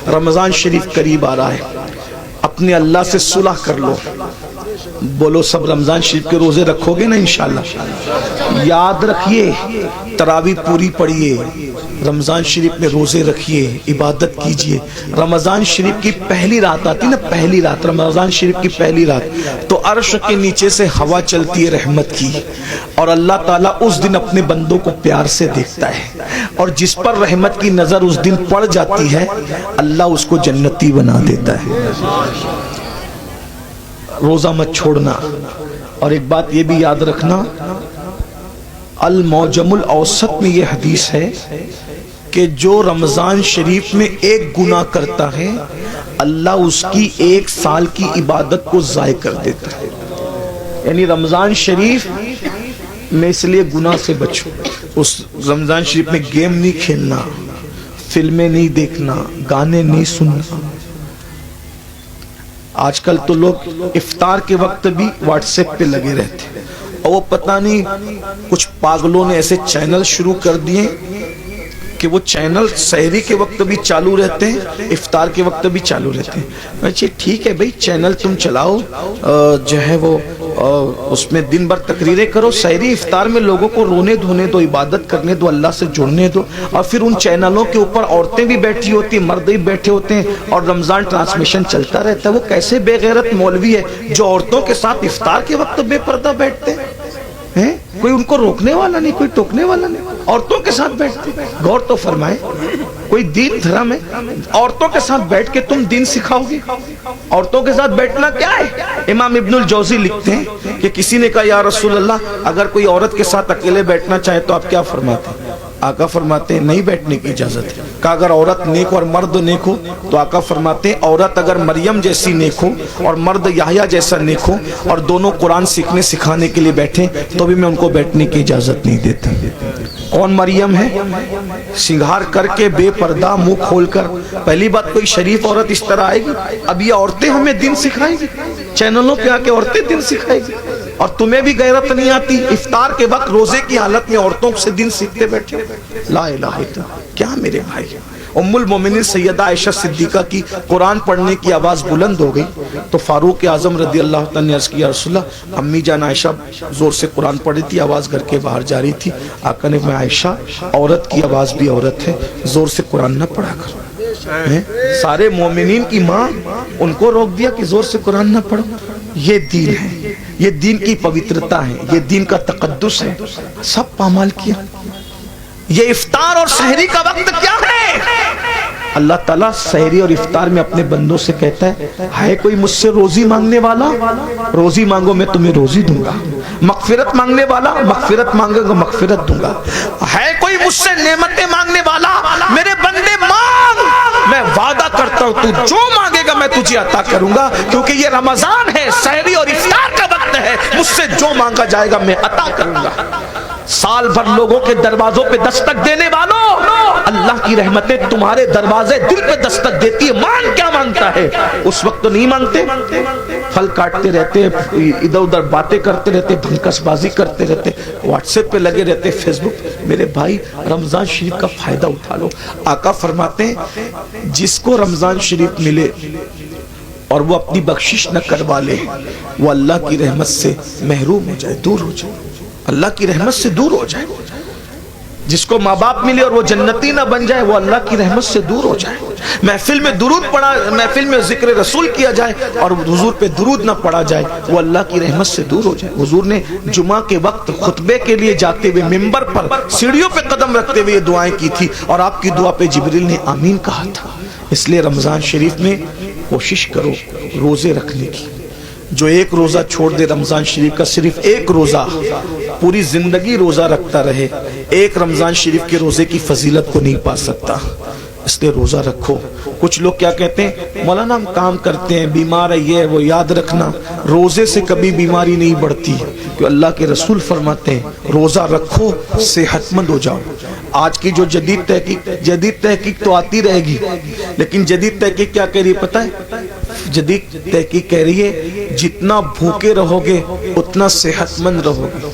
رمضان شریف قریب آ رہا ہے، اپنے اللہ سے صلح کر لو. بولو سب رمضان شریف کے روزے رکھو گے نا انشاءاللہ؟ یاد رکھیے، تراویح پوری پڑھیے، رمضان شریف میں روزے رکھیے، عبادت کیجئے. رمضان شریف کی پہلی رات آتی نا، پہلی رات، رمضان شریف کی پہلی رات، تو عرش کے نیچے سے ہوا چلتی ہے رحمت کی، اور اللہ تعالیٰ اس دن اپنے بندوں کو پیار سے دیکھتا ہے، اور جس پر رحمت کی نظر اس دن پڑ جاتی ہے اللہ اس کو جنتی بنا دیتا ہے. روزہ مت چھوڑنا. اور ایک بات یہ بھی یاد رکھنا، المعجم الاوسط میں یہ حدیث ہے کہ جو رمضان شریف میں ایک گناہ کرتا ہے اللہ اس کی 1 سال کی عبادت کو ضائع کر دیتا ہے. یعنی رمضان شریف میں اس لیے گناہ سے بچو. اس رمضان شریف میں گیم نہیں کھیلنا، فلمیں نہیں دیکھنا، گانے نہیں سننا. آج کل تو لوگ افطار کے وقت بھی واٹس ایپ پہ لگے رہتے ہیں، اور وہ پتہ نہیں کچھ پاگلوں نے ایسے چینل شروع کر دیے کہ وہ چینل سحری کے وقت بھی چالو رہتے ہیں، افطار کے وقت بھی چالو رہتے ہیں. اچھا ٹھیک ہے بھائی، چینل تم چلاؤ، جو ہے وہ اس میں دن بھر تقریریں کرو، سحری افطار میں لوگوں کو رونے دھونے دو، عبادت کرنے دو، اللہ سے جڑنے دو. اور پھر ان چینلوں کے اوپر عورتیں بھی بیٹھی ہوتی ہیں، مرد بھی بیٹھے ہوتے ہیں، اور رمضان ٹرانسمیشن چلتا رہتا ہے. وہ کیسے بے غیرت مولوی ہے جو عورتوں کے ساتھ افطار کے وقت بے پردہ بیٹھتے ہیں؟ کوئی ان کو روکنے والا نہیں، کوئی ٹوکنے والا نہیں، عورتوں کے ساتھ بیٹھتے. غور تو فرمائے، کوئی دین دھرم ہے؟ عورتوں کے ساتھ بیٹھ کے تم دین سکھاؤ گے؟ عورتوں کے ساتھ بیٹھنا کیا ہے؟ امام ابن الجوزی لکھتے ہیں کہ کسی نے کہا یا رسول اللہ اگر کوئی عورت کے ساتھ اکیلے بیٹھنا چاہے تو آپ کیا فرماتے ہیں؟ آقا فرماتے ہیں نہیں بیٹھنے کی اجازت ہے. کہا اگر عورت نیک اور مرد نیک ہو؟ تو آقا فرماتے ہیں عورت اگر مریم جیسی نیک ہو اور مرد یحییٰ جیسا نیک ہو اور دونوں قرآن سیکھنے سکھانے کے لیے بیٹھیں تو بھی میں ان کو بیٹھنے کی اجازت نہیں دیتا. کون مریم ہے؟ سنگھار کر کے بے پردہ منہ کھول کر. پہلی بات کوئی شریف عورت اس طرح آئے گی؟ اب یہ عورتیں ہمیں دین سکھائیں گی، چینلوں پہ آ کے عورتیں دین سکھائیں گی. اور تمہیں بھی غیرت نہیں آتی افطار کے وقت روزے کی حالت میں عورتوں سے دین سیکھتے بیٹھے؟ لا الہ الا اللہ. کیا میرے بھائی، ام المومنین سیدہ عائشہ صدیقہ کی قرآن پڑھنے کی آواز بلند ہو گئی تو فاروق اعظم رضی اللہ تعالیٰ نے عرض کیا رسول اللہ امی جان عائشہ زور سے قرآن پڑھی تھی، آواز گھر کے باہر جا رہی تھی. آقا نے میں عائشہ عورت کی آواز بھی عورت ہے، زور سے قرآن نہ پڑھا کرو. سارے مومنین کی ماں، ان کو روک دیا کہ زور سے قرآن نہ پڑھو. یہ دین ہے، یہ دین کی پوترتا ہے، یہ دین کا تقدس ہے. سب پامال کیا. یہ افطار اور سحری کا وقت کیا ہے؟ اللہ تعالیٰ سحری اور افطار میں اپنے بندوں سے کہتا ہے کوئی مجھ سے روزی مانگنے والا؟ روزی مانگو میں تمہیں روزی دوں گا. مغفرت مانگنے والا؟ مغفرت مانگے گا مغفرت دوں گا. ہے کوئی مجھ سے نعمتیں مانگنے والا؟ میرے بندے مانگ، میں وعدہ کرتا ہوں تو جو مانگے گا میں تجھے عطا کروں گا. کیونکہ یہ رمضان ہے، سحری اور افطار کا وقت ہے، مجھ سے جو مانگا جائے گا میں عطا کروں گا. سال بھر لوگوں کے دروازوں پہ دستک دینے والوں، اللہ کی رحمتیں تمہارے دروازے دل پہ دستک دیتی ہے. مان کیا مانگتا ہے؟ اس وقت تو نہیں مانگتے، پھل کاٹتے رہتے، ادھر ادھر باتیں کرتے رہتے، بھنکس بازی کرتے رہتے، واٹس ایپ پہ لگے رہتے، فیس بک. میرے بھائی رمضان شریف کا فائدہ اٹھا لو. آقا فرماتے ہیں جس کو رمضان شریف ملے اور وہ اپنی بخشش نہ کروا لے وہ اللہ کی رحمت سے محروم ہو جائے، دور ہو جائے، اللہ کی رحمت سے دور ہو جائے. جس کو ماں باپ ملے اور وہ جنتی نہ بن جائے وہ اللہ کی رحمت سے دور ہو جائے. محفل میں درود پڑھا، محفل میں ذکر رسول کیا جائے اور حضور پہ درود نہ پڑھا جائے وہ اللہ کی رحمت سے دور ہو جائے. حضور نے جمعہ کے وقت خطبے کے لیے جاتے ہوئے منبر پر سیڑھیوں پہ قدم رکھتے ہوئے یہ دعائیں کی تھی اور آپ کی دعا پہ جبریل نے آمین کہا تھا. اس لیے رمضان شریف میں کوشش کرو روزے رکھنے کی. جو ایک روزہ چھوڑ دے رمضان شریف کا، صرف ایک روزہ، پوری زندگی روزہ رکھتا رہے، ایک رمضان شریف کے روزے کی فضیلت کو نہیں پا سکتا. اس لیے روزہ رکھو. کچھ لوگ کیا کہتے ہیں مولانا ہم کام کرتے ہیں، بیمار ہے، یہ وہ. یاد رکھنا روزے سے کبھی بیماری نہیں بڑھتی، کہ اللہ کے رسول فرماتے ہیں روزہ رکھو صحت مند ہو جاؤ. آج کی جو جدید تحقیق تو آتی رہے گی، لیکن جدید تحقیق کیا کہہ رہی ہے پتہ ہے؟ جدید تحقیق کہہ رہی ہے جتنا بھوکے رہو گے اتنا صحت مند رہو گے.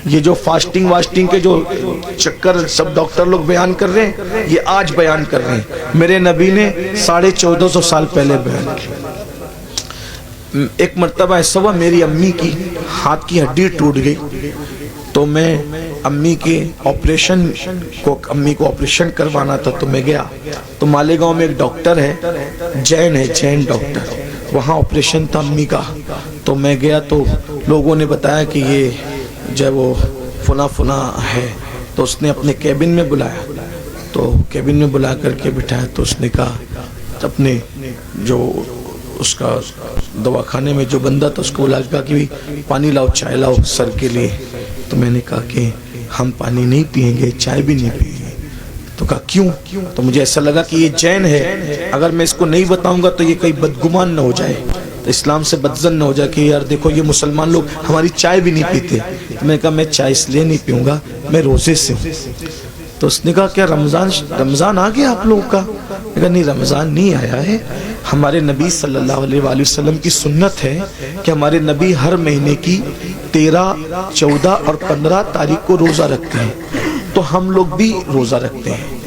یہ جو فاسٹنگ واسٹنگ کے جو چکر سب ڈاکٹر لوگ بیان کر رہے ہیں، یہ آج بیان کر رہے ہیں، میرے نبی نے 1450 سال پہلے بیان کیا۔ ایک مرتبہ ایسا ہوا، میری امی کی ہاتھ کی ہڈی ٹوٹ گئی، تو میں امی کو آپریشن کروانا تھا، تو میں گیا۔ تو مالیگاؤں میں ایک ڈاکٹر ہے، جین ڈاکٹر، وہاں آپریشن تھا امی کا۔ تو میں گیا تو لوگوں نے بتایا کہ یہ جو ہے وہ فنا ہے، تو اس نے اپنے کیبن میں بلایا، تو کیبن میں بلا کر کے بٹھایا، تو اس نے کہا اپنے جو اس کا دواخانے میں جو بندہ تھا اس کو بلا کہا کہ پانی لاؤ، چائے لاؤ سر کے لیے۔ تو میں نے کہا کہ ہم پانی نہیں پیئیں گے، چائے بھی نہیں پیئیں گے۔ تو کہا کیوں؟ تو مجھے ایسا لگا کہ یہ جین ہے، اگر میں اس کو نہیں بتاؤں گا تو یہ کہیں بدگمان نہ ہو جائے، تو اسلام سے بدزن نہ ہو جائے کہ یار دیکھو یہ مسلمان لوگ ہماری چائے بھی نہیں پیتے۔ تو میں نے کہا میں چائے اس لیے نہیں پیوں گا، میں روزے سے ہوں۔ تو اس نے کہا کیا رمضان آ گیا آپ لوگوں کا؟ میں کہا نہیں، رمضان نہیں آیا ہے، ہمارے نبی صلی اللہ علیہ وآلہ وسلم کی سنت ہے کہ ہمارے نبی ہر مہینے کی 13، 14 اور 15 تاریخ کو روزہ رکھتے ہیں، تو ہم لوگ بھی روزہ رکھتے ہیں،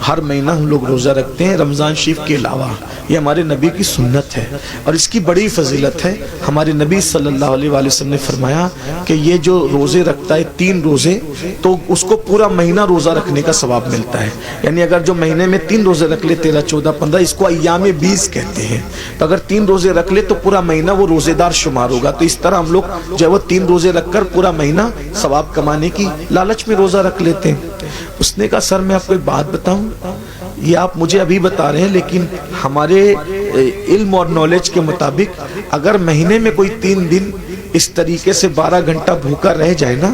ہر مہینہ ہم لوگ روزہ رکھتے ہیں رمضان شریف کے علاوہ۔ یہ ہمارے نبی کی سنت ہے اور اس کی بڑی فضیلت ہے۔ ہمارے نبی صلی اللہ علیہ وآلہ وسلم نے فرمایا کہ یہ جو روزے رکھتا ہے 3 روزے، تو اس کو پورا مہینہ روزہ رکھنے کا ثواب ملتا ہے۔ یعنی اگر جو مہینے میں 3 روزے رکھ لے، 13، 14، 15، اس کو ایام 20 کہتے ہیں، تو اگر 3 روزے رکھ لے تو پورا مہینہ وہ روزے دار شمار ہوگا۔ تو اس طرح ہم لوگ جو ہے وہ 3 روزے رکھ کر پورا مہینہ ثواب کمانے کی لالچ میں روزہ رکھ لیتے ہیں۔ اس نے کہا سر میں آپ کو ایک بات بتاؤں، یہ آپ مجھے ابھی بتا رہے ہیں، لیکن ہمارے علم اور نالج کے مطابق اگر مہینے میں کوئی 3 دن اس طریقے سے 12 گھنٹہ بھوکا رہ جائے نا،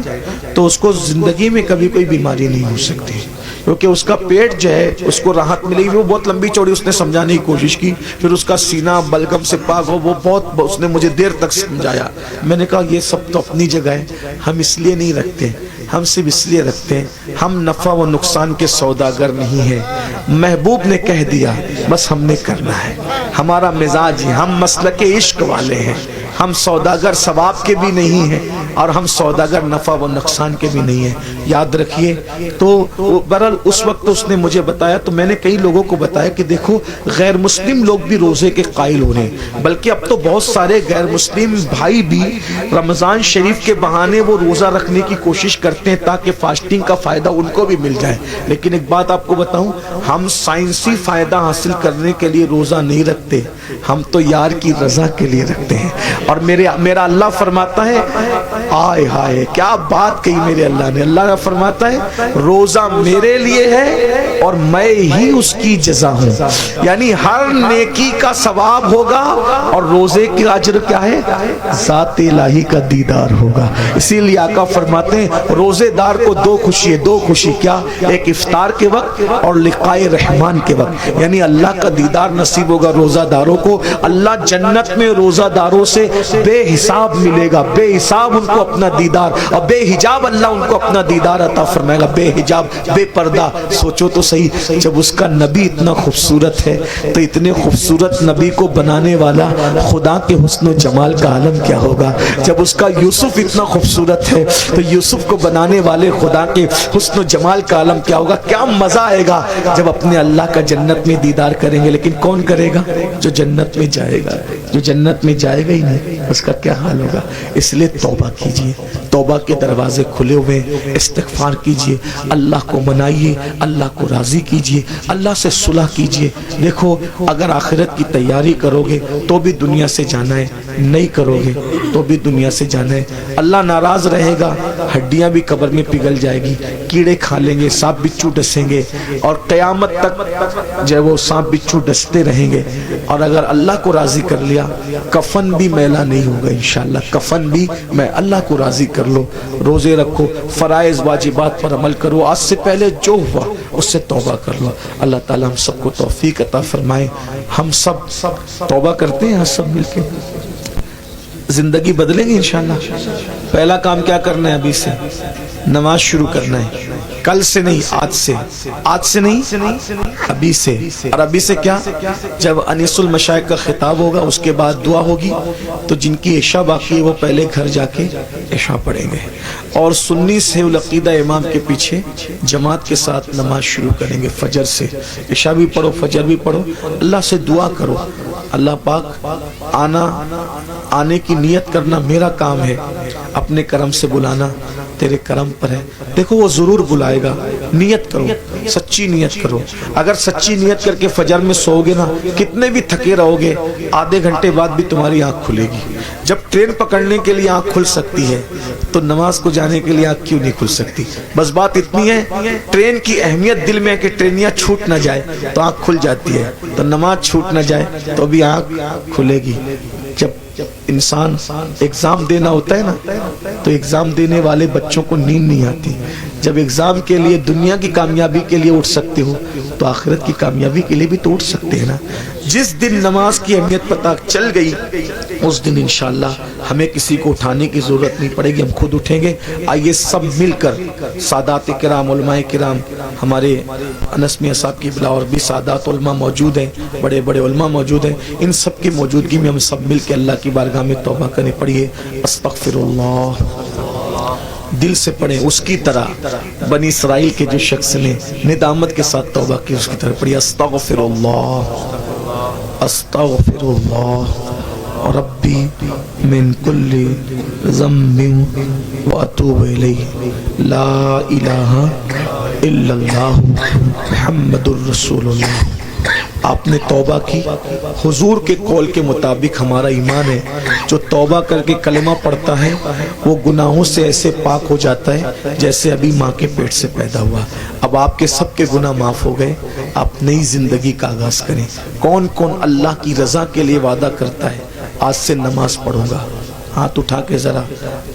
تو اس کو زندگی میں کبھی کوئی بیماری نہیں ہو سکتی، کیونکہ اس کا پیٹ جو ہے اس کو راحت ملے گی۔ وہ بہت لمبی چوڑی اس نے سمجھانے کی کوشش کی، پھر اس کا سینہ بلغم سے پاک ہو، وہ بہت اس نے مجھے دیر تک سمجھایا۔ میں نے کہا یہ سب تو اپنی جگہ ہے، ہم اس لیے نہیں رکھتے، ہم صرف اس لیے رکھتے ہیں ہم نفع و نقصان کے سوداگر نہیں ہیں۔ محبوب نے کہہ دیا بس ہم نے کرنا ہے، ہمارا مزاج ہے، ہم مسلک عشق والے ہیں، ہم سوداگر ثواب کے بھی نہیں ہیں اور ہم سوداگر نفع و نقصان کے بھی نہیں ہیں، یاد رکھیے۔ تو برحال اس وقت اس نے مجھے بتایا، تو میں نے کئی لوگوں کو بتایا کہ دیکھو غیر مسلم لوگ بھی روزے کے قائل ہو رہے ہیں، بلکہ اب تو بہت سارے غیر مسلم بھائی بھی رمضان شریف کے بہانے وہ روزہ رکھنے کی کوشش کرتے ہیں تاکہ فاسٹنگ کا فائدہ ان کو بھی مل جائے۔ لیکن ایک بات آپ کو بتاؤں، ہم سائنسی فائدہ حاصل کرنے کے لیے روزہ نہیں رکھتے، ہم تو یار کی رضا کے لیے رکھتے ہیں۔ اور میرا اللہ فرماتا ہے، آئے ہائے کیا بات کہی میرے اللہ نے، اللہ فرماتا ہے روزہ میرے لیے ہے اور میں ہی اس کی جزا ہوں، یعنی ہر نیکی کا ثواب ہوگا اور روزے کی اجر کیا ہے؟ ذات الہی کا دیدار ہوگا۔ اسی لیے آقا فرماتے ہیں روزے دار کو 2 خوشی ہے، 2 خوشی کیا؟ ایک افطار کے وقت اور لقائے رحمان کے وقت، یعنی اللہ کا دیدار نصیب ہوگا روزہ داروں کو۔ اللہ جنت میں روزہ داروں سے بے حساب ملے گا، بے حساب ان کو اپنا دیدار، اور بے حجاب اللہ ان کو اپنا دیدار عطا فرمائے گا، بے حجاب، بے پردہ۔ سوچو تو صحیح، جب اس کا نبی اتنا خوبصورت ہے تو اتنے خوبصورت نبی کو بنانے والا خدا کے حسن و جمال کا عالم کیا ہوگا۔ جب اس کا یوسف اتنا خوبصورت ہے تو یوسف کو بنانے والے خدا کے حسن و جمال کا عالم کیا ہوگا۔ کیا مزہ آئے گا جب اپنے اللہ کا جنت میں دیدار کریں گے۔ لیکن کون کرے گا؟ جو جنت میں جائے گا، جو جنت میں جائے گا ہی نہیں اس کا کیا حال ہوگا۔ اس لیے توبہ کیجئے، توبہ کے دروازے کھلے ہوئے، استغفار کیجئے، اللہ کو منائیے، اللہ کو راضی کیجئے، اللہ سے صلح کیجئے۔ دیکھو اگر آخرت کی تیاری کرو گے تو بھی دنیا سے جانا ہے، نہیں کرو گے تو بھی دنیا سے جانا ہے۔ اللہ ناراض رہے گا، ہڈیاں بھی قبر میں پگھل جائے گی، کیڑے کھا لیں گے، سانپ بچھو ڈسیں گے، اور قیامت تک جو وہ سانپ بچھو ڈستے رہیں گے۔ اور اگر اللہ کو راضی کر لیا کفن بھی میلا نہیں ہوگا انشاءاللہ، کفن بھی میں اللہ کو راضی کر لو، روزے رکھو، فرائض واجبات پر عمل کرو، آج سے پہلے جو ہوا اس سے توبہ کر لو۔ اللہ تعالیٰ ہم سب کو توفیق عطا فرمائے۔ ہم سب توبہ کرتے ہیں سب مل کے۔ زندگی بدلیں گے انشاءاللہ. پہلا کام کیا کرنا ہے؟ ابھی سے نماز شروع کرنا ہے. کل سے نہیں، آج سے. آج سے نہیں، ابھی سے. اور ابھی سے کیا؟ جب انیس المشائخ کا خطاب ہوگا اس کے بعد دعا ہوگی تو جن کی عشاء باقی ہے وہ پہلے گھر جا کے عشاء پڑھیں گے اور سنی سے العقیدہ امام کے پیچھے جماعت کے ساتھ نماز شروع کریں گے. فجر سے عشاء بھی پڑھو، فجر بھی پڑھو. اللہ سے دعا کرو، اللہ پاک آنے کی نیت کرنا میرا کام ہے، اپنے کرم سے بلانا تیرے کرم پر ہے. دیکھو وہ ضرور بلائے گا. نیت کرو، سچی نیت کرو. اگر سچی نیت کر کے فجر میں سو گے نا، کتنے بھی تھکے رہو گے، آدھے گھنٹے بعد بھی تمہاری آنکھ کھلے گی. جب ٹرین پکڑنے کے لیے آنکھ کھل سکتی ہے تو نماز کو جانے کے لیے آنکھ کیوں نہیں کھل سکتی؟ بس بات اتنی ہے، ٹرین کی اہمیت دل میں ہے کہ ٹرینیاں چھوٹ نہ جائے تو آنکھ کھل جاتی ہے، تو نماز چھوٹ نہ جائے تو بھی آنکھ کھلے گی. جب انسان ایگزام دینا ہوتا ہے نا تو ایگزام دینے والے بچوں کو نیند نہیں آتی. جب ایگزام کے لیے دنیا کی کامیابی کے لیے اٹھ سکتے ہو تو آخرت کی کامیابی کے لیے بھی تو اٹھ سکتے ہیں نا. جس دن نماز کی اہمیت پتہ چل گئی اس دن انشاءاللہ ہمیں کسی کو اٹھانے کی ضرورت نہیں پڑے گی، ہم خود اٹھیں گے. آئیے سب مل کر سادات کرام، علماء کرام، ہمارے انس میاں صاحب کی بلا اور بھی سادات علماء موجود ہیں، بڑے بڑے علماء موجود ہیں، ان سب کی موجودگی میں ہم سب مل کے اللہ کی بارگاہ میں توبہ کریں. پڑھیے استغفر اللہ، دل سے پڑھیں اس کی طرح بنی اسرائیل کے جو شخص نے ندامت کے ساتھ توبہ کی اس کی طرح پڑھیے استغفر اللہ استغفر اللہ ربی من کل ذنب واتوب الیہ لا الہ الا اللہ محمد الرسول اللہ. آپ نے توبہ کی، حضور کے قول کے مطابق ہمارا ایمان ہے جو توبہ کر کے کلمہ پڑھتا ہے وہ گناہوں سے ایسے پاک ہو جاتا ہے جیسے ابھی ماں کے پیٹ سے پیدا ہوا. اب آپ کے سب کے گناہ معاف ہو گئے، آپ نئی زندگی کا آغاز کریں. کون کون اللہ کی رضا کے لیے وعدہ کرتا ہے آج سے نماز پڑھوں گا؟ ہاتھ اٹھا کے ذرا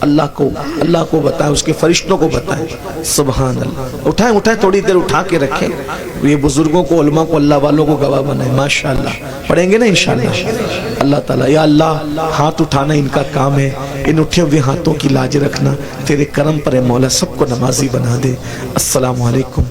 اللہ کو بتائیں، اس کے فرشتوں کو بتائیں. سبحان اللہ. اٹھائیں تھوڑی دیر اٹھا کے رکھیں. یہ بزرگوں کو، علماء کو، اللہ والوں کو گواہ بنائیں. ماشاءاللہ پڑھیں گے نا انشاءاللہ. اللہ تعالیٰ یا اللہ ہاتھ اٹھانا ان کا کام ہے، ان اٹھے ہوئے ہاتھوں کی لاج رکھنا تیرے کرم پر ہے مولا. سب کو نمازی بنا دے. السلام علیکم.